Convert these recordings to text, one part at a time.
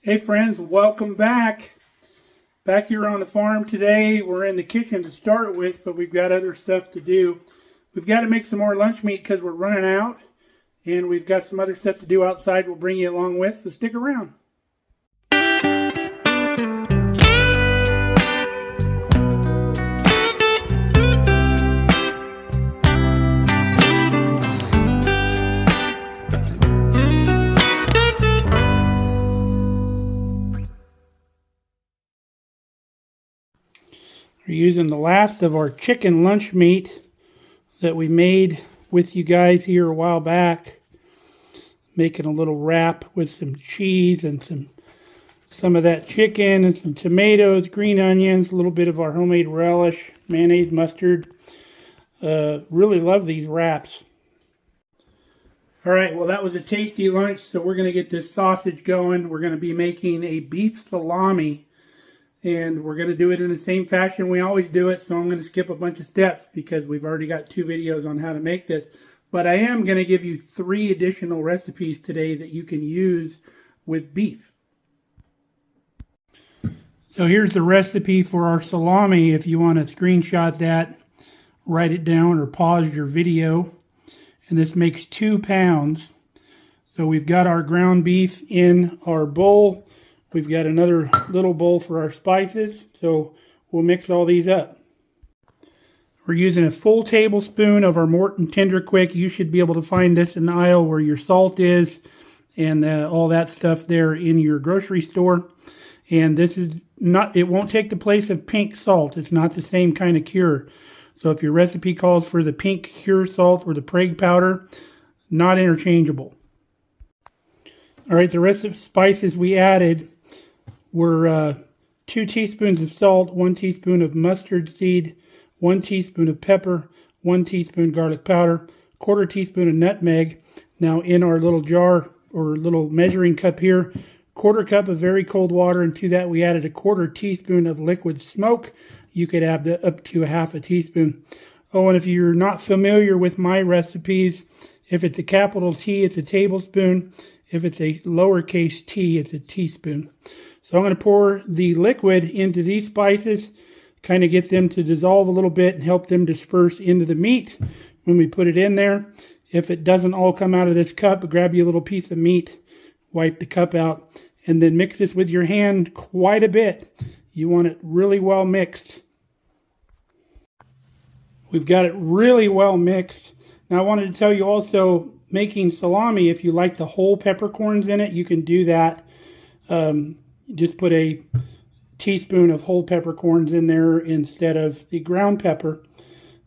Hey friends, welcome back. Back here on the farm today. We're in the kitchen to start with, but we've got other stuff to do. We've got to make some more lunch meat because we're running out, and we've got some other stuff to do outside we'll bring you along with, so stick around. We're using the last of our chicken lunch meat that we made with you guys here a while back. Making a little wrap with some cheese and some of that chicken and some tomatoes, green onions, a little bit of our homemade relish, mayonnaise, mustard. Really love these wraps. Alright, well that was a tasty lunch, so we're going to get this sausage going. We're going to be making a beef salami. And we're going to do it in the same fashion we always do it, so I'm going to skip a bunch of steps because we've already got 2 videos on how to make this. But I am going to give you 3 additional recipes today that you can use with beef. So here's the recipe for our salami. If you want to screenshot that, write it down or pause your video. And this makes 2 pounds. So we've got our ground beef in our bowl. We've got another little bowl for our spices, so we'll mix all these up. We're using a full tablespoon of our Morton Tender Quick. You should be able to find this in the aisle where your salt is and all that stuff there in your grocery store. And this is not, it won't take the place of pink salt. It's not the same kind of cure. So if your recipe calls for the pink cure salt or the Prague powder, not interchangeable. All right, the rest of the spices we added were 2 teaspoons of salt, 1 teaspoon of mustard seed, 1 teaspoon of pepper, 1 teaspoon garlic powder, 1/4 teaspoon of nutmeg. Now in our little jar or little measuring cup here, 1/4 cup of very cold water, and to that we added a 1/4 teaspoon of liquid smoke. You could add up to a 1/2 teaspoon. Oh, and if you're not familiar with my recipes, if it's a capital T, it's a tablespoon. If it's a lowercase t, it's a teaspoon. So I'm going to pour the liquid into these spices, kind of get them to dissolve a little bit and help them disperse into the meat when we put it in there. If it doesn't all come out of this cup, grab you a little piece of meat, wipe the cup out, and then mix this with your hand quite a bit. You want it really well mixed. We've got it really well mixed. Now I wanted to tell you also, making salami, if you like the whole peppercorns in it, you can do that. Just put a teaspoon of whole peppercorns in there instead of the ground pepper.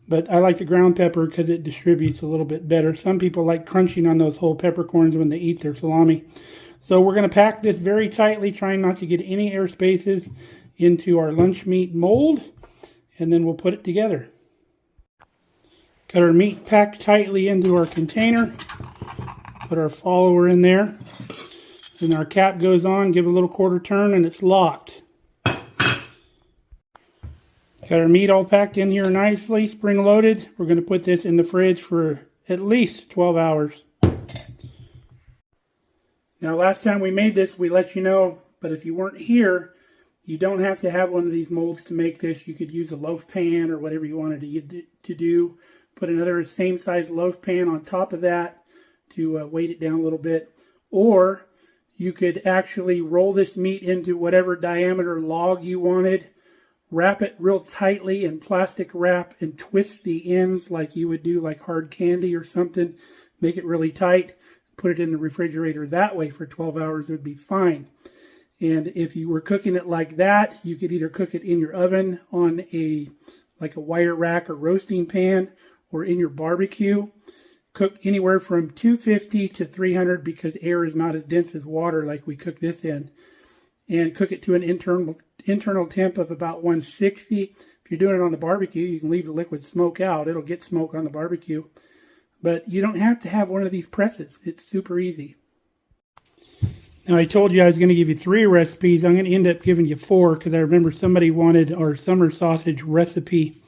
But I like the ground pepper because it distributes a little bit better. Some people like crunching on those whole peppercorns when they eat their salami. So we're going to pack this very tightly, trying not to get any air spaces into our lunch meat mold. And then we'll put it together. Got our meat packed tightly into our container. Put our follower in there. And our cap goes on, give it a little 1/4 turn, and it's locked. Got our meat all packed in here nicely, spring loaded. We're going to put this in the fridge for at least 12 hours. Now last time we made this, we let you know, but if you weren't here, you don't have to have one of these molds to make this. You could use a loaf pan or whatever you wanted to do. Put another same size loaf pan on top of that to weight it down a little bit. Or you could actually roll this meat into whatever diameter log you wanted, wrap it real tightly in plastic wrap, and twist the ends like you would do like hard candy or something. Make it really tight, put it in the refrigerator that way for 12 hours, it would be fine. And if you were cooking it like that, you could either cook it in your oven on like a wire rack or roasting pan, or in your barbecue. Cook anywhere from 250 to 300 because air is not as dense as water like we cook this in. And cook it to an internal temp of about 160. If you're doing it on the barbecue, you can leave the liquid smoke out. It'll get smoke on the barbecue. But you don't have to have one of these presses. It's super easy. Now I told you I was going to give you 3 recipes. I'm going to end up giving you 4 because I remember somebody wanted our summer sausage recipe.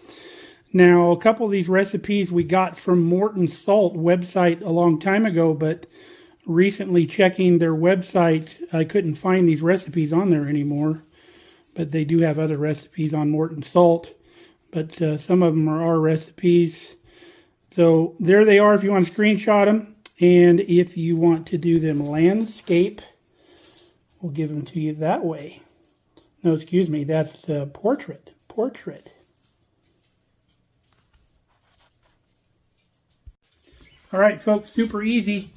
Now, a couple of these recipes we got from Morton Salt website a long time ago, but recently checking their website, I couldn't find these recipes on there anymore, but they do have other recipes on Morton Salt, but some of them are our recipes. So there they are if you want to screenshot them, and if you want to do them landscape, we'll give them to you that way. No, excuse me, that's portrait. All right, folks, super easy.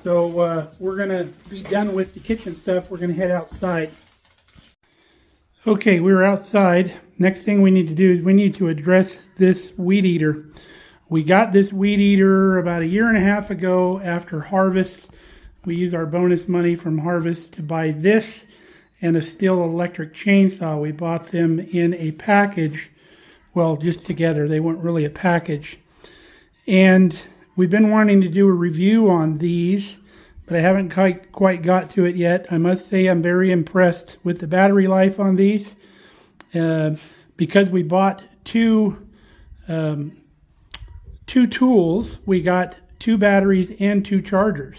So we're going to be done with the kitchen stuff. We're going to head outside. Okay, we're outside. Next thing we need to do is we need to address this weed eater. We got this weed eater about 1.5 years ago after harvest. We used our bonus money from harvest to buy this and a Stihl electric chainsaw. We bought them in a package. Well, just together. They weren't really a package. And we've been wanting to do a review on these, but I haven't quite got to it yet. I must say I'm very impressed with the battery life on these. Because we bought two tools, we got 2 batteries and 2 chargers.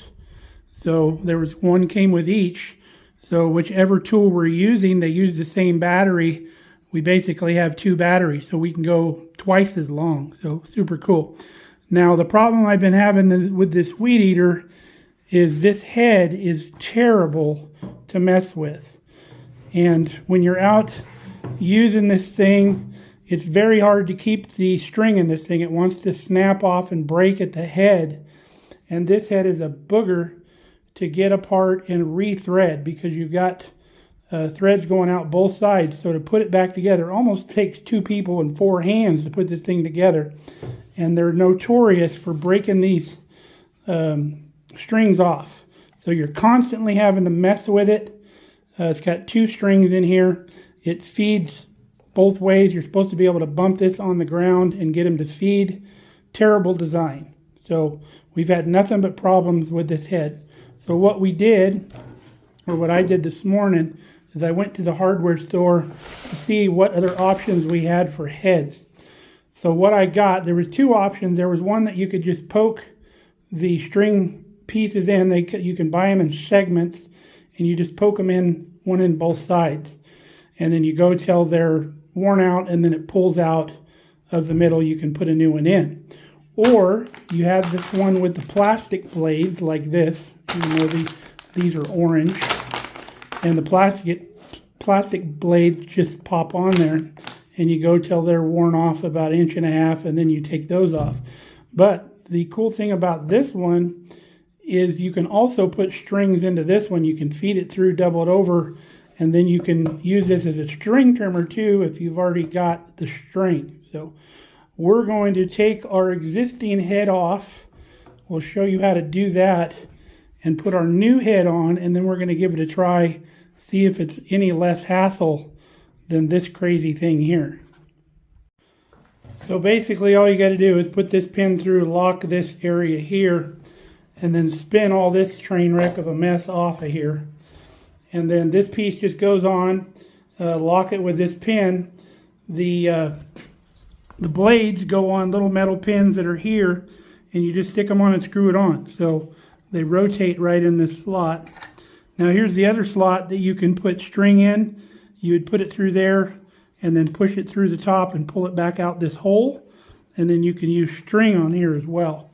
So there was one came with each. So whichever tool we're using, they use the same battery. We basically have 2 batteries, so we can go twice as long. So super cool. Now, the problem I've been having with this weed eater is this head is terrible to mess with. And when you're out using this thing, it's very hard to keep the string in this thing. It wants to snap off and break at the head. And this head is a booger to get apart and re-thread because you've got threads going out both sides. So to put it back together almost takes 2 people and 4 hands to put this thing together. And they're notorious for breaking these strings off. So you're constantly having to mess with it. It's got 2 strings in here. It feeds both ways. You're supposed to be able to bump this on the ground and get them to feed. Terrible design. So we've had nothing but problems with this head. So what we did, or what I did this morning, is I went to the hardware store to see what other options we had for heads. So what I got, there was 2 options. There was one that you could just poke the string pieces in. You can buy them in segments, and you just poke them in, one in both sides. And then you go till they're worn out, and then it pulls out of the middle. You can put a new one in. Or you have this one with the plastic blades like this. Even though these are orange. And the plastic blades just pop on there. And you go till they're worn off about 1.5 inches, and then you take those off. But the cool thing about this one is you can also put strings into this one. You can feed it through, double it over, and then you can use this as a string trimmer too if you've already got the string. So we're going to take our existing head off. We'll show you how to do that and put our new head on, and then we're going to give it a try, see if it's any less hassle than this crazy thing here. So basically all you got to do is put this pin through, lock this area here, and then spin all this train wreck of a mess off of here. And then this piece just goes on, lock it with this pin. The blades go on little metal pins that are here, and you just stick them on and screw it on. So they rotate right in this slot. Now here's the other slot that you can put string in. You would put it through there and then push it through the top and pull it back out this hole. And then you can use string on here as well.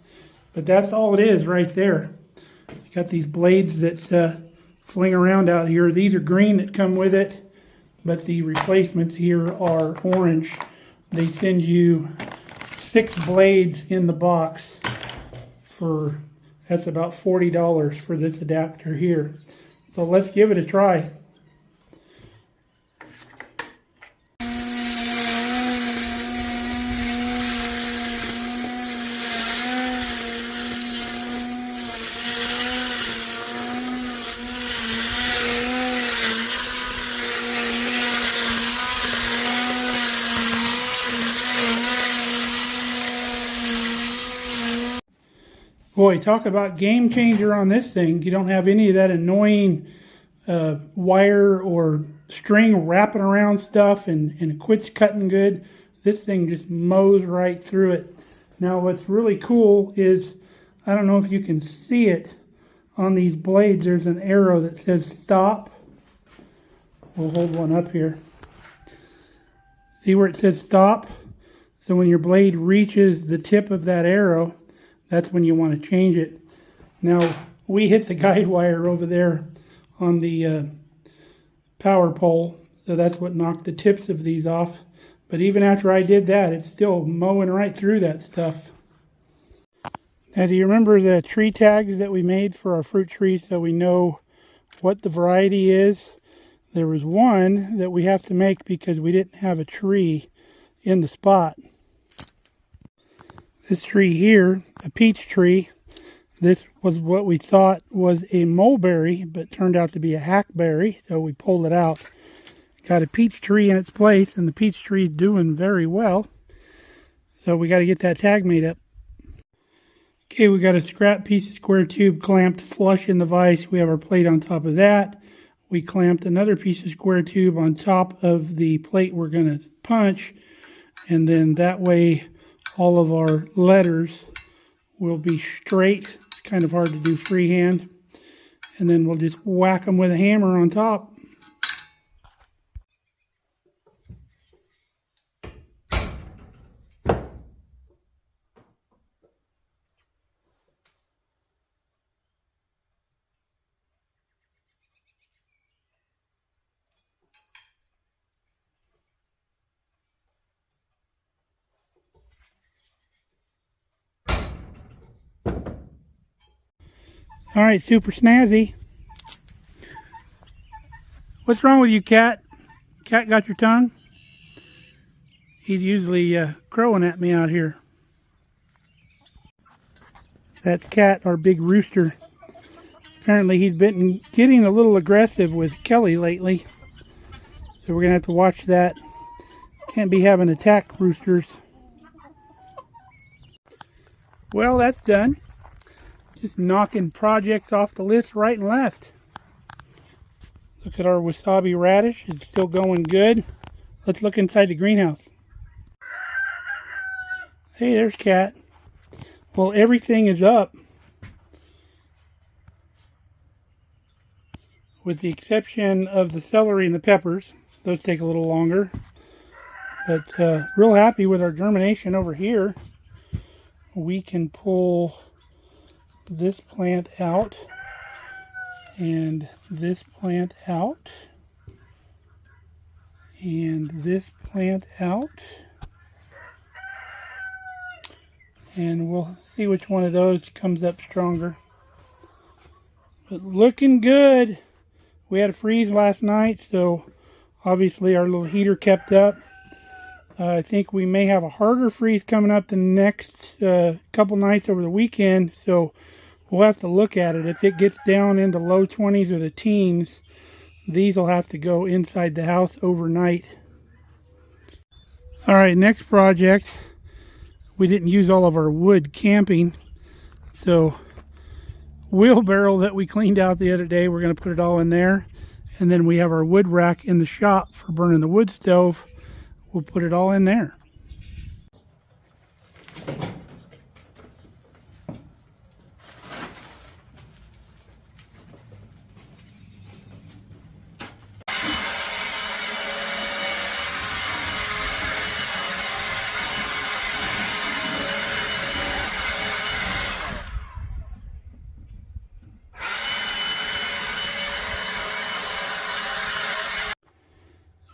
But that's all it is right there. You got these blades that fling around out here. These are green that come with it, but the replacements here are orange. They send you 6 blades in the box that's about $40 for this adapter here. So let's give it a try. Boy, talk about game changer on this thing. You don't have any of that annoying wire or string wrapping around stuff and it quits cutting good. This thing just mows right through it. Now what's really cool is, I don't know if you can see it, on these blades there's an arrow that says stop. We'll hold one up here. See where it says stop? So when your blade reaches the tip of that arrow, that's when you want to change it. Now, we hit the guide wire over there on the power pole, so that's what knocked the tips of these off. But even after I did that, it's still mowing right through that stuff. Now, do you remember the tree tags that we made for our fruit trees so we know what the variety is? There was one that we have to make because we didn't have a tree in the spot. This tree here, a peach tree, this was what we thought was a mulberry, but turned out to be a hackberry, so we pulled it out. Got a peach tree in its place, and the peach tree is doing very well. So we got to get that tag made up. Okay, we got a scrap piece of square tube clamped flush in the vise. We have our plate on top of that. We clamped another piece of square tube on top of the plate we're going to punch, and then that way all of our letters will be straight. It's kind of hard to do freehand. And then we'll just whack them with a hammer on top. All right, super snazzy. What's wrong with you, Cat? Cat got your tongue? He's usually crowing at me out here. That's Cat, our big rooster. Apparently he's been getting a little aggressive with Kelly lately. So we're going to have to watch that. Can't be having attack roosters. Well, that's done. Just knocking projects off the list right and left. Look at our wasabi radish. It's still going good. Let's look inside the greenhouse. Hey, there's Cat. Well, everything is up, with the exception of the celery and the peppers. Those take a little longer. But real happy with our germination over here. We can pull this plant out and this plant out and this plant out, and we'll see which one of those comes up stronger. But looking good. We had a freeze last night, so obviously our little heater kept up. I think we may have a harder freeze coming up the next couple nights over the weekend, so we'll have to look at it. If it gets down into low 20s or the teens, these will have to go inside the house overnight. All right, next project. We didn't use all of our wood camping, so wheelbarrow that we cleaned out the other day, we're going to put it all in there. And then we have our wood rack in the shop for burning the wood stove. We'll put it all in there.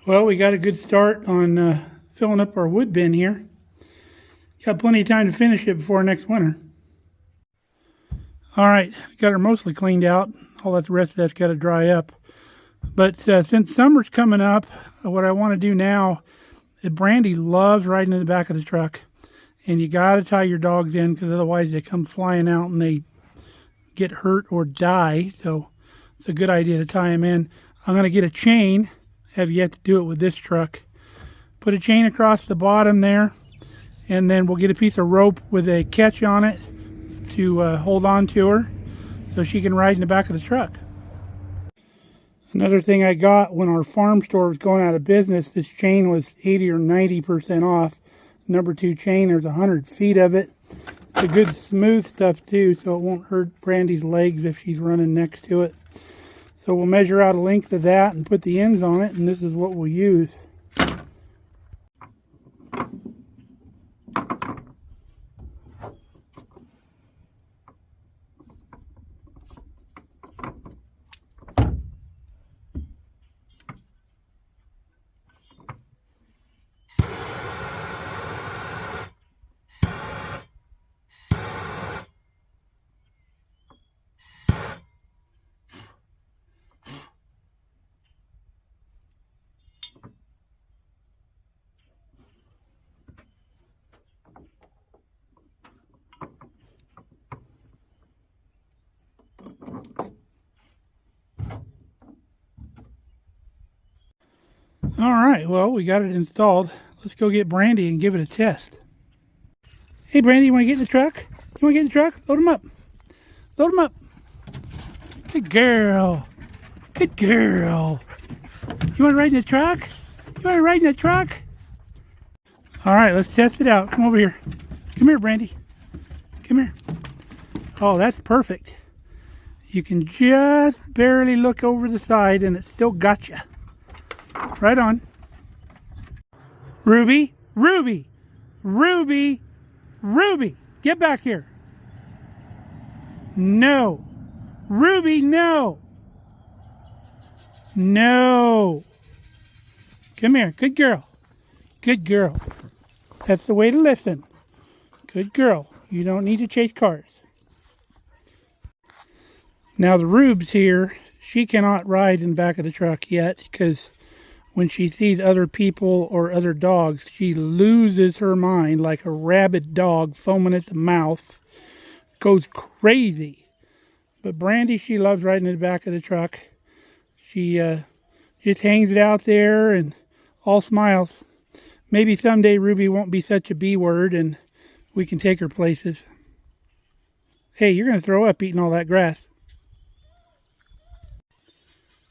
Well, we got a good start on filling up our wood bin here. Got plenty of time to finish it before next winter. All right, got her mostly cleaned out. All that the rest of that's got to dry up. But since summer's coming up, what I want to do now, Brandy loves riding in the back of the truck. And you got to tie your dogs in, because otherwise they come flying out and they get hurt or die. So it's a good idea to tie them in. I'm going to get a chain. Have yet to do it with this truck. Put a chain across the bottom there, and then we'll get a piece of rope with a catch on it to hold on to her so she can ride in the back of the truck. Another thing I got when our farm store was going out of business, this chain was 80 or 90% off. Number 2 chain, there's 100 feet of it. It's a good smooth stuff too, so it won't hurt Brandy's legs if she's running next to it. So we'll measure out a length of that and put the ends on it, and this is what we'll use. All right, well, we got it installed. Let's go get Brandy and give it a test. Hey, Brandy, you want to get in the truck? You want to get in the truck? Load him up. Load him up. Good girl. Good girl. You want to ride in the truck? You want to ride in the truck? All right, let's test it out. Come over here. Come here, Brandy. Come here. Oh, that's perfect. You can just barely look over the side and it still got you. Right on. Ruby, Ruby, Ruby, Ruby, get back here. No. Ruby, no. No. Come here. Good girl. Good girl. That's the way to listen. Good girl. You don't need to chase cars. Now the Rube's here. She cannot ride in the back of the truck yet because when she sees other people or other dogs, she loses her mind like a rabid dog foaming at the mouth. Goes crazy. But Brandy, she loves riding in the back of the truck. She just hangs it out there and all smiles. Maybe someday Ruby won't be such a B-word and we can take her places. Hey, you're going to throw up eating all that grass.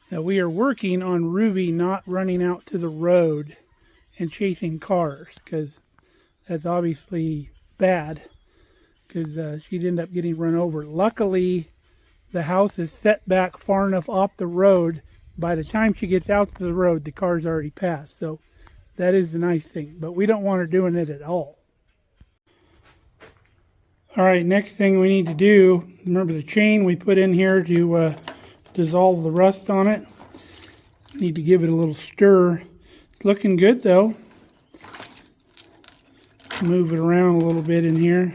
Now we are working on Ruby not running out to the road and chasing cars because that's obviously bad because she'd end up getting run over. Luckily, the house is set back far enough off the road. By the time she gets out to the road, the car's already passed. So that is the nice thing, but we don't want her doing it at all. All right, next thing we need to do, remember the chain we put in here to dissolve the rust on it. Need to give it a little stir. It's looking good though. Move it around a little bit in here.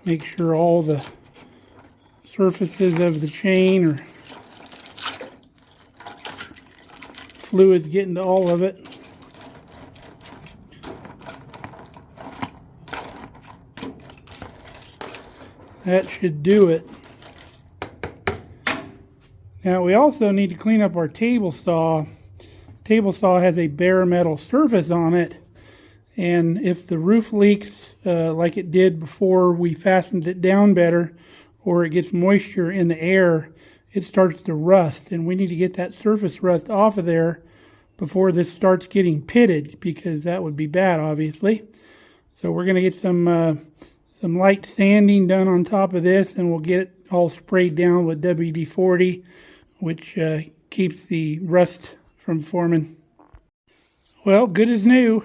Make sure all the surfaces of the chain or fluids getting to all of it. That should do it. Now we also need to clean up our table saw. Table saw has a bare metal surface on it, and if the roof leaks like it did before we fastened it down better, or it gets moisture in the air, it starts to rust, and we need to get that surface rust off of there before this starts getting pitted, because that would be bad, obviously. So we're going to get some light sanding done on top of this, and we'll get it all sprayed down with WD-40, which keeps the rust from forming. Well, good as new.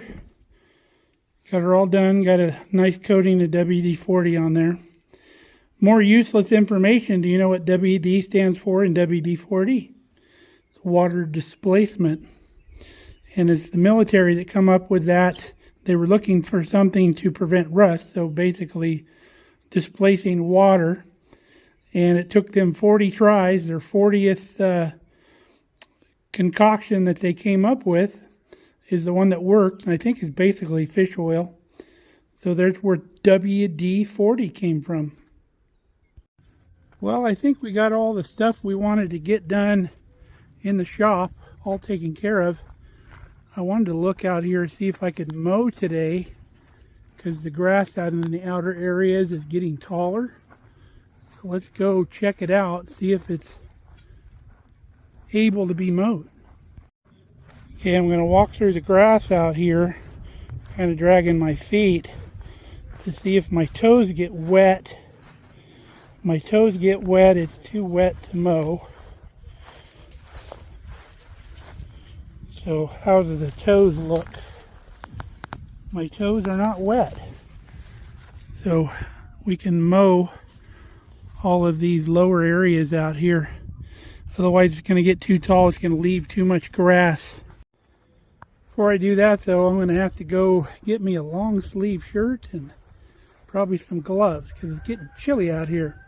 Got her all done. Got a nice coating of WD-40 on there. More useless information. Do you know what WD stands for in WD-40? It's water displacement. And it's the military that come up with that. They were looking for something to prevent rust, so basically displacing water. And it took them 40 tries. Their 40th concoction that they came up with is the one that worked, and I think it's basically fish oil. So there's where WD-40 came from. Well, I think we got all the stuff we wanted to get done in the shop, all taken care of. I wanted to look out here and see if I could mow today, because the grass out in the outer areas is getting taller. So let's go check it out, see if it's able to be mowed. Okay, I'm going to walk through the grass out here. Kind of dragging my feet to see if my toes get wet. If my toes get wet, it's too wet to mow. So how do the toes look? My toes are not wet. So we can mow all of these lower areas out here. Otherwise it's going to get too tall. It's going to leave too much grass. Before I do that though, I'm going to have to go get me a long sleeve shirt and probably some gloves because it's getting chilly out here.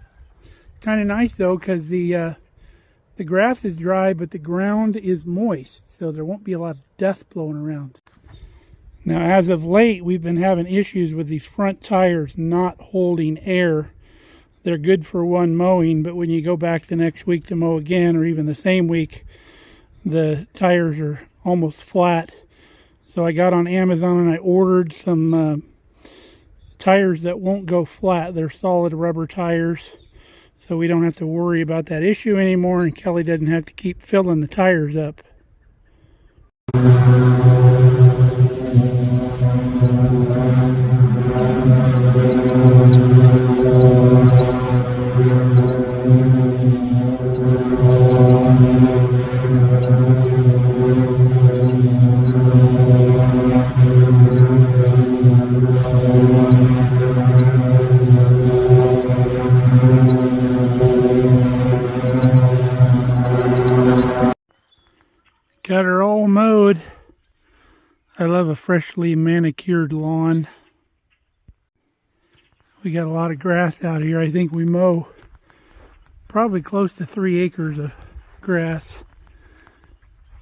Kind of nice though because the grass is dry but the ground is moist, so there won't be a lot of dust blowing around. Now as of late we've been having issues with these front tires not holding air. They're good for one mowing, but when you go back the next week to mow again or even the same week, the tires are almost flat. So I got on Amazon and I ordered some tires that won't go flat. They're solid rubber tires, so we don't have to worry about that issue anymore, and Kelly doesn't have to keep filling the tires up. Got her all mowed. I love a freshly manicured lawn. We got a lot of grass out here. I think we mow probably close to 3 acres of grass.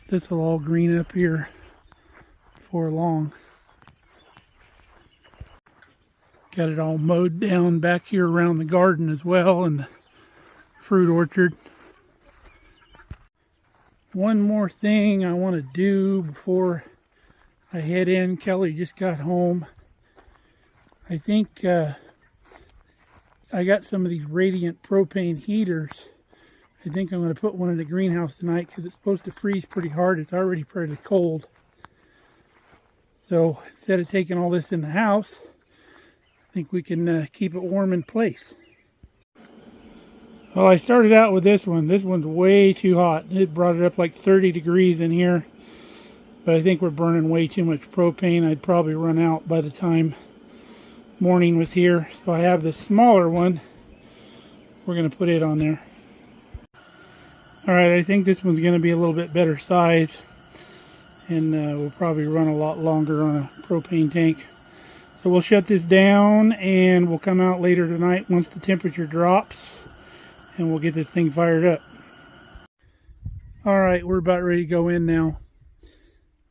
This will all green up here before long. Got it all mowed down back here around the garden as well and the fruit orchard. One more thing I want to do before I head in. Kelly just got home. I think I got some of these radiant propane heaters. I think I'm going to put one in the greenhouse tonight because it's supposed to freeze pretty hard. It's already pretty cold. So instead of taking all this in the house, I think we can keep it warm in place. Well, I started out with this one. This one's way too hot. It brought it up like 30 degrees in here. But I think we're burning way too much propane. I'd probably run out by the time morning was here. So I have the smaller one. We're going to put it on there. Alright, I think this one's going to be a little bit better size. And we'll probably run a lot longer on a propane tank. So we'll shut this down and we'll come out later tonight once the temperature drops. And we'll get this thing fired up. Alright, we're about ready to go in now.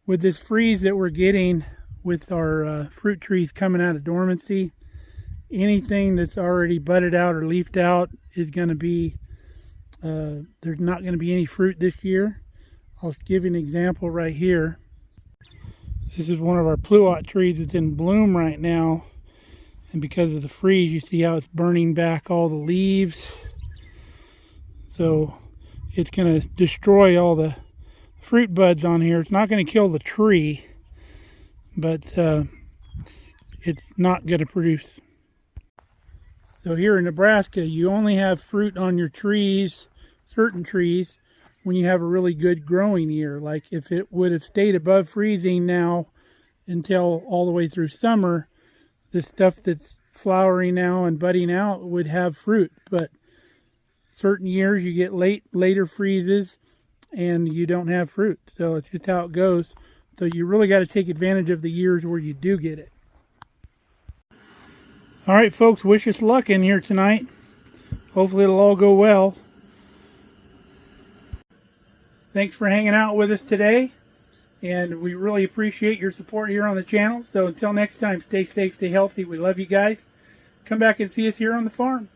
With this freeze that we're getting with our fruit trees coming out of dormancy, anything that's already budded out or leafed out is going to be, there's not going to be any fruit this year. I'll give you an example right here. This is one of our pluot trees that's in bloom right now. And because of the freeze, you see how it's burning back all the leaves. So it's going to destroy all the fruit buds on here. It's not going to kill the tree, but it's not going to produce. So here in Nebraska, you only have fruit on your trees, certain trees, when you have a really good growing year. Like if it would have stayed above freezing now until all the way through summer, the stuff that's flowering now and budding out would have fruit. But certain years you get later freezes and you don't have fruit. So it's just how it goes. So you really got to take advantage of the years where you do get it. All right, folks, wish us luck in here tonight. Hopefully it'll all go well. Thanks for hanging out with us today. And we really appreciate your support here on the channel. So until next time, stay safe, stay healthy. We love you guys. Come back and see us here on the farm.